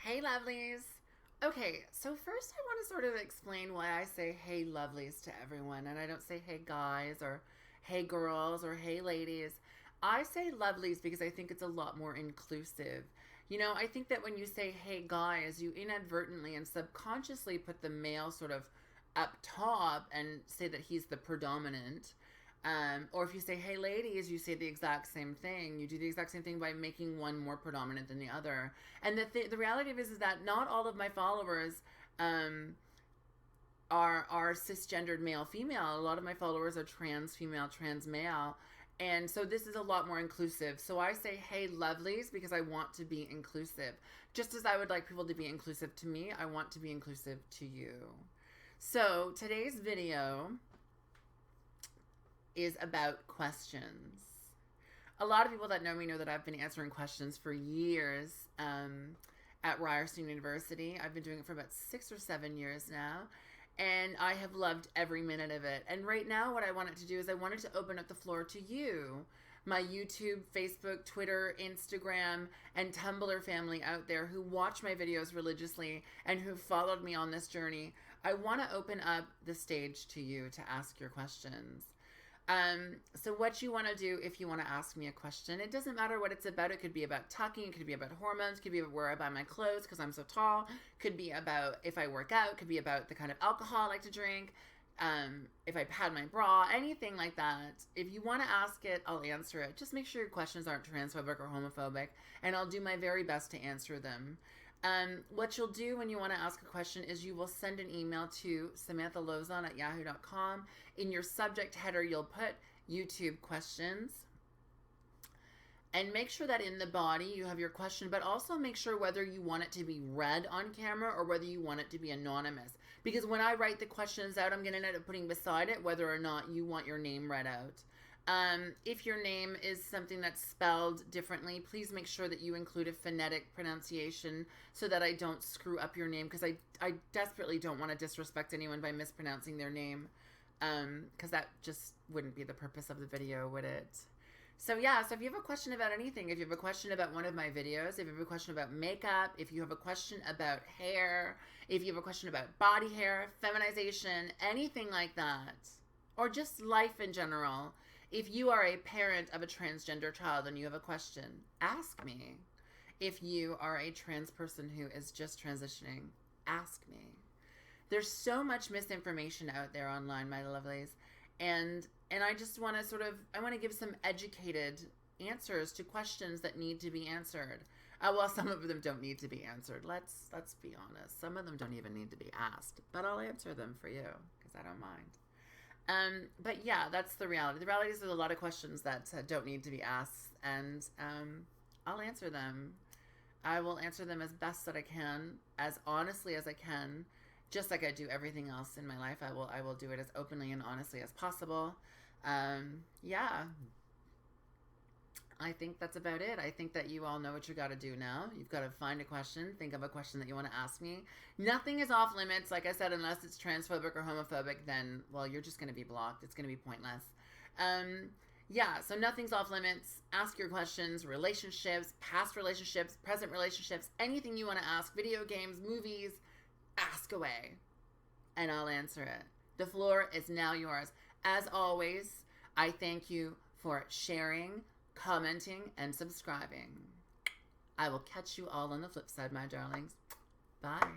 Hey, lovelies. Okay, so first I want to sort of explain why I say hey, lovelies to everyone, and I don't say hey, guys, or hey, girls, or hey, ladies. I say lovelies because I think it's a lot more inclusive. I think that when you say hey, guys, you inadvertently and subconsciously put the male sort of up top and say that he's the predominant. Or if you say, hey, ladies, you say the exact same thing. You do the exact same thing by making one more predominant than the other. And the reality of it is that not all of my followers um, are cisgendered male female. A lot of my followers are trans female, trans male. And so this is a lot more inclusive. So I say, hey, lovelies, because I want to be inclusive. Just as I would like people to be inclusive to me, I want to be inclusive to you. So today's video is about questions. A lot of people that know me know that I've been answering questions for years at Ryerson University. I've been doing it for about 6 or 7 years now, and I have loved every minute of it. And right now, what I wanted to do is I wanted to open up the floor to you, my YouTube, Facebook, Twitter, Instagram, and Tumblr family out there who watch my videos religiously and who followed me on this journey. I want to open up the stage to you to ask your questions. So what you want to do if you want to ask me a question, it doesn't matter what it's about. It could be about tucking, it could be about hormones, it could be about where I buy my clothes because I'm so tall, could be about if I work out, could be about the kind of alcohol I like to drink, if I pad my bra, anything like that. If you want to ask it, I'll answer it. Just make sure your questions aren't transphobic or homophobic, and I'll do my very best to answer them. What you'll do when you want to ask a question is you will send an email to Samantha Lauzon at yahoo.com. In your subject header, you'll put YouTube questions. And make sure that in the body you have your question, but also make sure whether you want it to be read on camera or whether you want it to be anonymous. Because when I write the questions out, I'm going to end up putting beside it whether or not you want your name read out. If your name is something that's spelled differently, please make sure that you include a phonetic pronunciation so that I don't screw up your name, because I desperately don't want to disrespect anyone by mispronouncing their name, because that just wouldn't be the purpose of the video, would it? So yeah, so if you have a question about anything, if you have a question about one of my videos, if you have a question about makeup, if you have a question about hair, if you have a question about body hair, feminization, anything like that, or just life in general, if you are a parent of a transgender child and you have a question, ask me. If you are a trans person who is just transitioning, ask me. There's so much misinformation out there online, my lovelies, and I just want to I want to give some educated answers to questions that need to be answered. Well, some of them don't need to be answered. Let's be honest. Some of them don't even need to be asked, but I'll answer them for you because I don't mind. But yeah, that's the reality. The reality is there's a lot of questions that don't need to be asked, and I'll answer them. I will answer them as best that I can, as honestly as I can, just like I do everything else in my life. I will do it as openly and honestly as possible. Yeah. I think that's about it. I think that you all know what you got to do now. You've got to find a question, think of a question that you want to ask me. Nothing is off limits, like I said, unless it's transphobic or homophobic, then, well, you're just going to be blocked. It's going to be pointless. Yeah, so nothing's off limits. Ask your questions, relationships, past relationships, present relationships, anything you want to ask, video games, movies, ask away, and I'll answer it. The floor is now yours. As always, I thank you for sharing, commenting, and subscribing. I will catch you all on the flip side, my darlings. Bye.